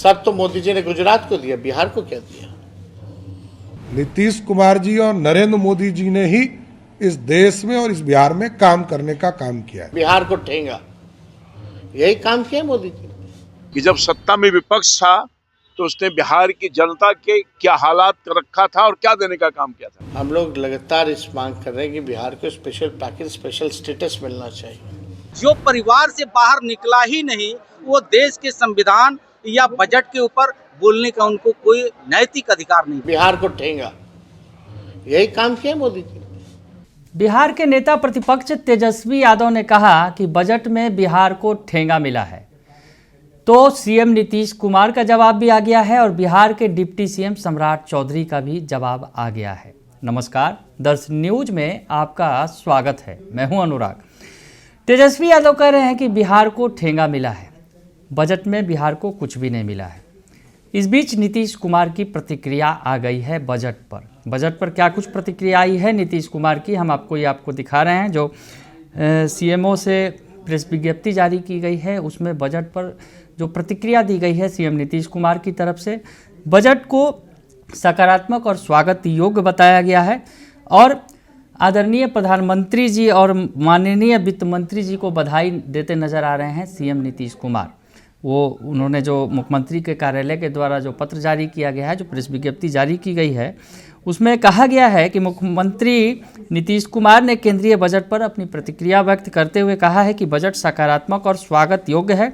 सब तो मोदी जी ने गुजरात को दिया, बिहार को क्या दिया? नीतीश कुमार जी और नरेंद्र मोदी जी ने ही इस देश में और इस बिहार में काम करने का काम किया है। बिहार को ठेंगा, यही काम किया मोदी जी कि जब सत्ता में विपक्ष था तो उसने बिहार की जनता के क्या हालात कर रखा था और क्या देने का काम किया था। हम लोग लगातार इस मांग कर रहे हैं कि बिहार को स्पेशल पैकेज, स्पेशल स्टेटस मिलना चाहिए। जो परिवार से बाहर निकला ही नहीं, वो देश के संविधान या बजट के ऊपर बोलने का उनको कोई नैतिक अधिकार नहीं। बिहार को ठेंगा, यही काम किया मोदी जी। बिहार के नेता प्रतिपक्ष तेजस्वी यादव ने कहा कि बजट में बिहार को ठेंगा मिला है, तो सीएम नीतीश कुमार का जवाब भी आ गया है और बिहार के डिप्टी सीएम सम्राट चौधरी का भी जवाब आ गया है। नमस्कार, दर्शन न्यूज में आपका स्वागत है। मैं हूं अनुराग। तेजस्वी यादव कह रहे हैं कि बिहार को ठेंगा मिला है, बजट में बिहार को कुछ भी नहीं मिला है। इस बीच नीतीश कुमार की प्रतिक्रिया आ गई है बजट पर। बजट पर क्या कुछ प्रतिक्रिया आई है नीतीश कुमार की, हम आपको दिखा रहे हैं। जो सीएमओ से प्रेस विज्ञप्ति जारी की गई है, उसमें बजट पर जो प्रतिक्रिया दी गई है सीएम नीतीश कुमार की तरफ से, बजट को सकारात्मक और स्वागत योग्य बताया गया है और आदरणीय प्रधानमंत्री जी और माननीय वित्त मंत्री जी को बधाई देते नजर आ रहे हैं सीएम नीतीश कुमार। उन्होंने जो मुख्यमंत्री के कार्यालय के द्वारा जो पत्र जारी किया गया है, जो प्रेस विज्ञप्ति जारी की गई है, उसमें कहा गया है कि मुख्यमंत्री नीतीश कुमार ने केंद्रीय बजट पर अपनी प्रतिक्रिया व्यक्त करते हुए कहा है कि बजट सकारात्मक और स्वागत योग्य है।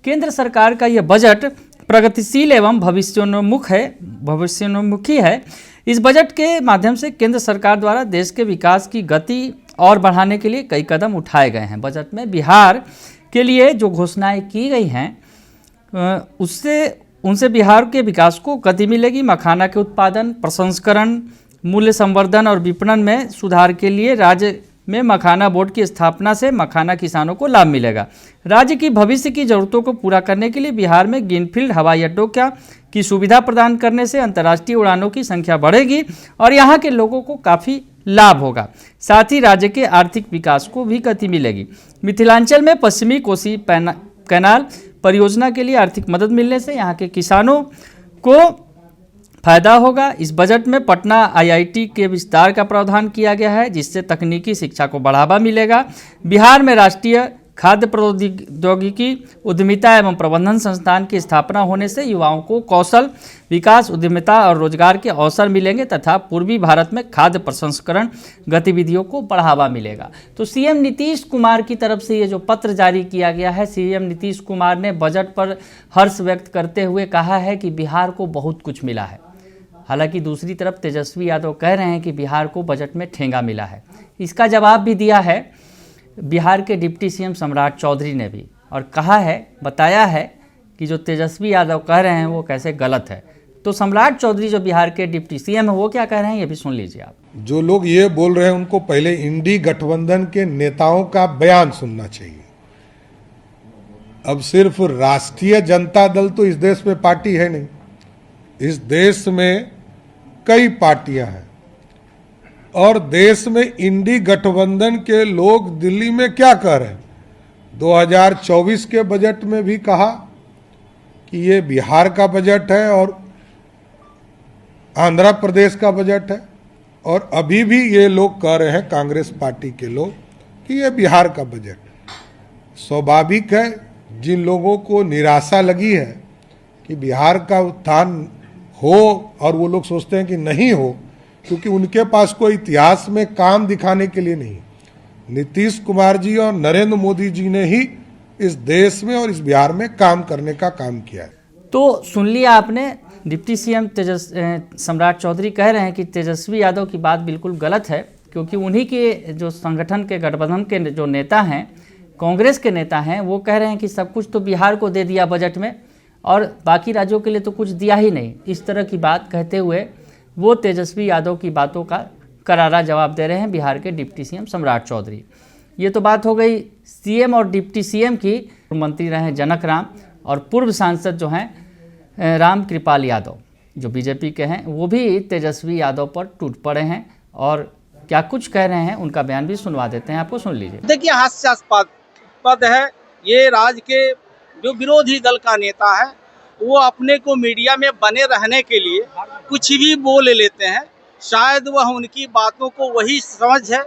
केंद्र सरकार का यह बजट प्रगतिशील एवं भविष्योन्मुखी है। इस बजट के माध्यम से केंद्र सरकार द्वारा देश के विकास की गति और बढ़ाने के लिए कई कदम उठाए गए हैं। बजट में बिहार के लिए जो घोषणाएं की गई हैं, उनसे बिहार के विकास को गति मिलेगी। मखाना के उत्पादन, प्रसंस्करण, मूल्य संवर्धन और विपणन में सुधार के लिए राज्य में मखाना बोर्ड की स्थापना से मखाना किसानों को लाभ मिलेगा। राज्य की भविष्य की जरूरतों को पूरा करने के लिए बिहार में ग्रीनफील्ड हवाई अड्डों की सुविधा प्रदान करने से अंतर्राष्ट्रीय उड़ानों की संख्या बढ़ेगी और यहाँ के लोगों को काफ़ी लाभ होगा। साथ ही राज्य के आर्थिक विकास को भी गति मिलेगी। मिथिलांचल में पश्चिमी कोसी कैनाल परियोजना के लिए आर्थिक मदद मिलने से यहाँ के किसानों को फायदा होगा। इस बजट में पटना आईआईटी के विस्तार का प्रावधान किया गया है, जिससे तकनीकी शिक्षा को बढ़ावा मिलेगा। बिहार में राष्ट्रीय खाद्य प्रौद्योगिकी उद्यमिता एवं प्रबंधन संस्थान की स्थापना होने से युवाओं को कौशल विकास, उद्यमिता और रोजगार के अवसर मिलेंगे तथा पूर्वी भारत में खाद्य प्रसंस्करण गतिविधियों को बढ़ावा मिलेगा। तो सीएम नीतीश कुमार की तरफ से ये जो पत्र जारी किया गया है, सीएम नीतीश कुमार ने बजट पर हर्ष व्यक्त करते हुए कहा है कि बिहार को बहुत कुछ मिला है। हालांकि दूसरी तरफ तेजस्वी यादव कह रहे हैं कि बिहार को बजट में ठेंगा मिला है। इसका जवाब भी दिया है बिहार के डिप्टी सीएम सम्राट चौधरी ने भी, और कहा है, बताया है कि जो तेजस्वी यादव कह रहे हैं वो कैसे गलत है। तो सम्राट चौधरी जो बिहार के डिप्टी सीएम है, वो क्या कह रहे हैं ये भी सुन लीजिए आप। जो लोग ये बोल रहे हैं उनको पहले इंडी गठबंधन के नेताओं का बयान सुनना चाहिए। अब सिर्फ राष्ट्रीय जनता दल तो इस देश में पार्टी है नहीं, इस देश में कई पार्टियां हैं और देश में इंडी गठबंधन के लोग दिल्ली में क्या कह रहे हैं। 2024 के बजट में भी कहा कि ये बिहार का बजट है और आंध्र प्रदेश का बजट है, और अभी भी ये लोग कह रहे हैं, कांग्रेस पार्टी के लोग, कि ये बिहार का बजट। स्वाभाविक है, जिन लोगों को निराशा लगी है कि बिहार का उत्थान हो और वो लोग सोचते हैं कि नहीं हो, क्योंकि उनके पास कोई इतिहास में काम दिखाने के लिए नहीं। नीतीश कुमार जी और नरेंद्र मोदी जी ने ही इस देश में और इस बिहार में काम करने का काम किया है। तो सुन लिया आपने, डिप्टी सीएम सम्राट चौधरी कह रहे हैं कि तेजस्वी यादव की बात बिल्कुल गलत है, क्योंकि उन्हीं के जो संगठन के गठबंधन के जो नेता हैं, कांग्रेस के नेता हैं, वो कह रहे हैं कि सब कुछ तो बिहार को दे दिया बजट में और बाकी राज्यों के लिए तो कुछ दिया ही नहीं। इस तरह की बात कहते हुए वो तेजस्वी यादव की बातों का करारा जवाब दे रहे हैं बिहार के डिप्टी सीएम सम्राट चौधरी। ये तो बात हो गई सीएम और डिप्टी सीएम की। मंत्री रहे जनक राम और पूर्व सांसद जो हैं राम कृपाल यादव, जो बीजेपी के हैं, वो भी तेजस्वी यादव पर टूट पड़े हैं और क्या कुछ कह रहे हैं उनका बयान भी सुनवा देते हैं, आपको सुन लीजिए। देखिए, हास्यास्पद पद है ये। राज्य के जो विरोधी दल का नेता है वो अपने को मीडिया में बने रहने के लिए कुछ भी बोल लेते हैं। शायद वह उनकी बातों को वही समझ है।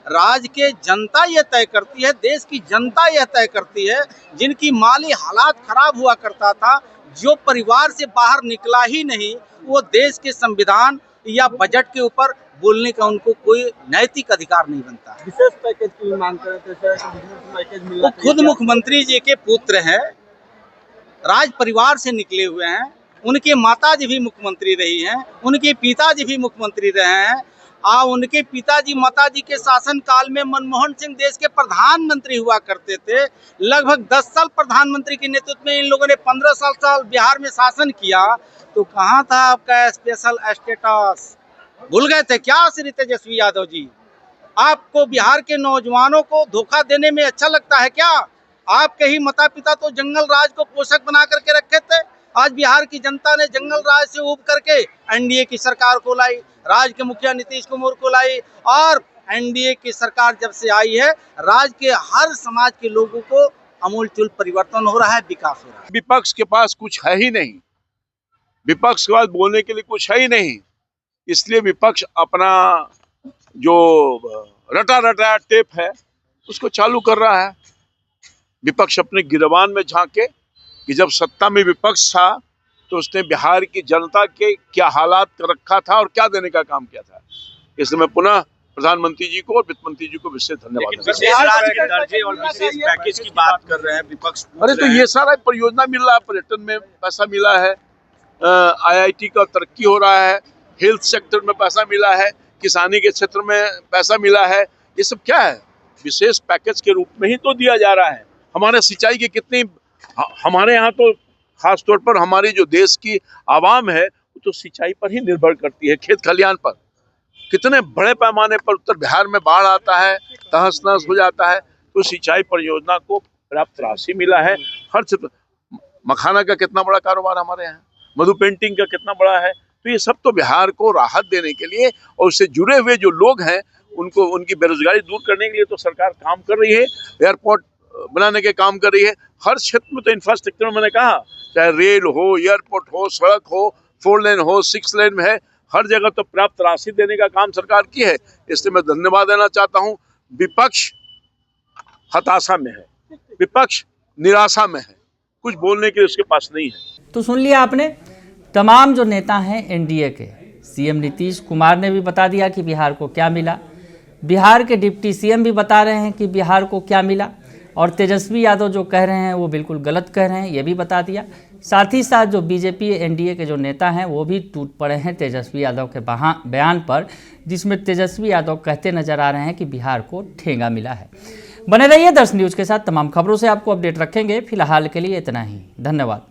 राज्य के जनता यह तय करती है, देश की जनता यह तय करती है। जिनकी माली हालात खराब हुआ करता था, जो परिवार से बाहर निकला ही नहीं, वो देश के संविधान या बजट के ऊपर बोलने का उनको कोई नैतिक अधिकार नहीं बनता है। विशेष पैकेज की मांग कर रहे थे सर, पैकेज मिलना वो खुद मुख्यमंत्री जी के पुत्र हैं, राज परिवार से निकले हुए हैं। उनके माताजी भी मुख्यमंत्री रही हैं, उनके पिताजी भी मुख्यमंत्री रहे हैं। उनके पिताजी माताजी के शासन काल में मनमोहन सिंह देश के प्रधानमंत्री हुआ करते थे। लगभग 10 साल प्रधानमंत्री के नेतृत्व में इन लोगों ने 15 साल बिहार में शासन किया। तो कहाँ था आपका स्पेशल स्टेटस? भूल गए थे क्या श्री तेजस्वी यादव जी? आपको बिहार के नौजवानों को धोखा देने में अच्छा लगता है क्या? आपके ही माता पिता तो जंगल राज को पोषक बना करके रखे थे। आज बिहार की जनता ने जंगल राज से उब करके एनडीए की सरकार को लाई, राज्य के मुखिया नीतीश कुमार को लाई। और एनडीए की सरकार जब से आई है, राज्य के हर समाज के लोगों को अमूलचूल परिवर्तन हो रहा है, विकास हो रहा है। विपक्ष के पास कुछ है ही नहीं, विपक्ष के पास बोलने के लिए कुछ है ही नहीं। इसलिए विपक्ष अपना जो रटा टेप है उसको चालू कर रहा है। विपक्ष अपने गिरबान में झांके कि जब सत्ता में विपक्ष था तो उसने बिहार की जनता के क्या हालात कर रखा था और क्या देने का काम किया था। इसलिए मैं पुनः प्रधानमंत्री जी को और वित्त मंत्री जी को विशेष धन्यवाद देता हूं। विशेष राज्य के दर्जे और विशेष पैकेज की बात कर रहे हैं विपक्ष। अरे तो ये सारा परियोजना मिल रहा है, पर्यटन में पैसा मिला है, IIT का तरक्की हो रहा है, हेल्थ सेक्टर में पैसा मिला है, किसानी के क्षेत्र में पैसा मिला है। ये सब क्या है? विशेष पैकेज के रूप में ही तो दिया जा रहा है। हमारे सिंचाई की कितनी, हमारे यहाँ तो खास तौर पर हमारी जो देश की आवाम है वो तो सिंचाई पर ही निर्भर करती है, खेत खलिहान पर। कितने बड़े पैमाने पर उत्तर बिहार में बाढ़ आता है, तहस नहस हो जाता है, तो सिंचाई परियोजना को पर्याप्त राशि मिला है। हर क्षेत्र, मखाना का कितना बड़ा कारोबार हमारे यहाँ, मधु पेंटिंग का कितना बड़ा है। तो ये सब तो बिहार को राहत देने के लिए और उससे जुड़े हुए जो लोग हैं उनको, उनकी बेरोजगारी दूर करने के लिए तो सरकार काम कर रही है। एयरपोर्ट बनाने के काम कर रही है। हर क्षेत्र में तो इंफ्रास्ट्रक्चर में मैंने कहा, चाहे रेल हो, एयरपोर्ट हो, सड़क हो, 4 लेन हो, 6 लेन में है, हर जगह तो पर्याप्त राशि देने का काम सरकार की है। इसलिए मैं धन्यवाद देना चाहता हूं। विपक्ष हताशा में है, विपक्ष निराशा में है, कुछ बोलने के लिए उसके पास नहीं है। तो सुन लिया आपने, तमाम जो नेता हैं एनडीए के, सीएम नीतीश कुमार ने भी बता दिया कि बिहार को क्या मिला, बिहार के डिप्टी सीएम भी बता रहे हैं कि बिहार को क्या मिला, और तेजस्वी यादव जो कह रहे हैं वो बिल्कुल गलत कह रहे हैं, ये भी बता दिया। साथ ही साथ जो बीजेपी एनडीए के जो नेता हैं वो भी टूट पड़े हैं तेजस्वी यादव के बयान पर, जिसमें तेजस्वी यादव कहते नजर आ रहे हैं कि बिहार को ठेंगा मिला है। बने रहिए दर्शन न्यूज़ के साथ, तमाम खबरों से आपको अपडेट रखेंगे। फिलहाल के लिए इतना ही, धन्यवाद।